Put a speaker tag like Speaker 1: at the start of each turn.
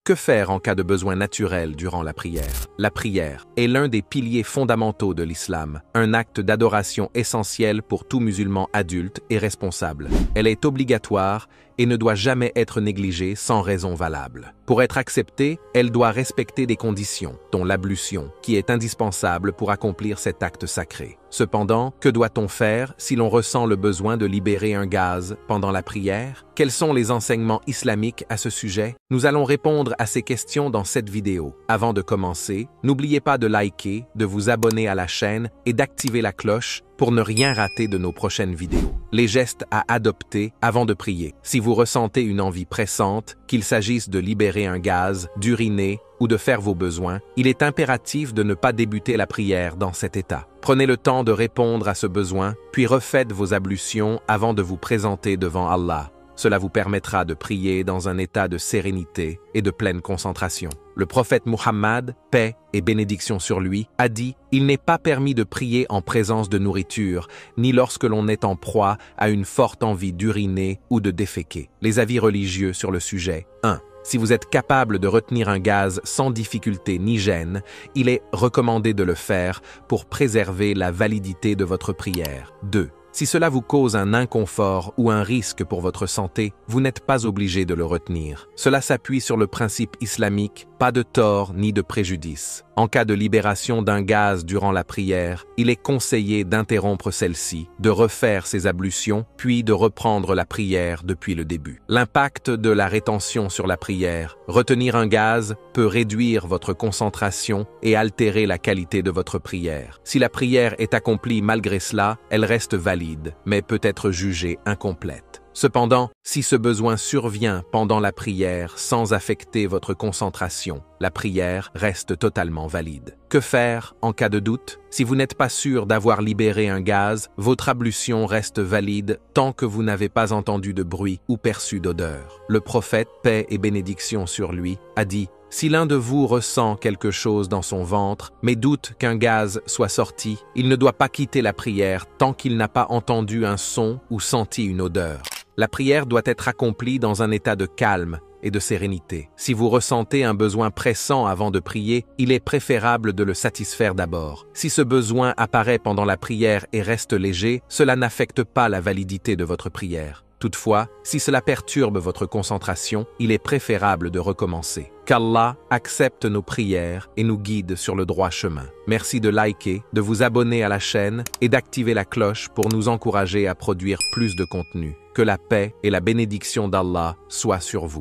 Speaker 1: Que faire en cas de besoin naturel durant la prière? La prière est l'un des piliers fondamentaux de l'islam, un acte d'adoration essentiel pour tout musulman adulte et responsable. Elle est obligatoire et ne doit jamais être négligée sans raison valable. Pour être acceptée, elle doit respecter des conditions, dont l'ablution, qui est indispensable pour accomplir cet acte sacré. Cependant, que doit-on faire si l'on ressent le besoin de libérer un gaz pendant la prière? Quels sont les enseignements islamiques à ce sujet? Nous allons répondre à ces questions dans cette vidéo. Avant de commencer, n'oubliez pas de liker, de vous abonner à la chaîne et d'activer la cloche pour ne rien rater de nos prochaines vidéos. Les gestes à adopter avant de prier. Si vous ressentez une envie pressante, qu'il s'agisse de libérer un gaz, d'uriner ou de faire vos besoins, il est impératif de ne pas débuter la prière dans cet état. Prenez le temps de répondre à ce besoin, puis refaites vos ablutions avant de vous présenter devant Allah. Cela vous permettra de prier dans un état de sérénité et de pleine concentration. Le prophète Muhammad, paix et bénédiction sur lui, a dit « Il n'est pas permis de prier en présence de nourriture, ni lorsque l'on est en proie à une forte envie d'uriner ou de déféquer. » Les avis religieux sur le sujet. 1. Si vous êtes capable de retenir un gaz sans difficulté ni gêne, il est recommandé de le faire pour préserver la validité de votre prière. 2. Si cela vous cause un inconfort ou un risque pour votre santé, vous n'êtes pas obligé de le retenir. Cela s'appuie sur le principe islamique, pas de tort ni de préjudice. En cas de libération d'un gaz durant la prière, il est conseillé d'interrompre celle-ci, de refaire ses ablutions, puis de reprendre la prière depuis le début. L'impact de la rétention sur la prière. Retenir un gaz peut réduire votre concentration et altérer la qualité de votre prière. Si la prière est accomplie malgré cela, elle reste valide, mais peut être jugée incomplète. Cependant, si ce besoin survient pendant la prière sans affecter votre concentration, la prière reste totalement valide. Que faire en cas de doute? Si vous n'êtes pas sûr d'avoir libéré un gaz, votre ablution reste valide tant que vous n'avez pas entendu de bruit ou perçu d'odeur. Le prophète, paix et bénédiction sur lui, a dit « Si l'un de vous ressent quelque chose dans son ventre, mais doute qu'un gaz soit sorti, il ne doit pas quitter la prière tant qu'il n'a pas entendu un son ou senti une odeur. » La prière doit être accomplie dans un état de calme et de sérénité. Si vous ressentez un besoin pressant avant de prier, il est préférable de le satisfaire d'abord. Si ce besoin apparaît pendant la prière et reste léger, cela n'affecte pas la validité de votre prière. Toutefois, si cela perturbe votre concentration, il est préférable de recommencer. Qu'Allah accepte nos prières et nous guide sur le droit chemin. Merci de liker, de vous abonner à la chaîne et d'activer la cloche pour nous encourager à produire plus de contenu. Que la paix et la bénédiction d'Allah soient sur vous.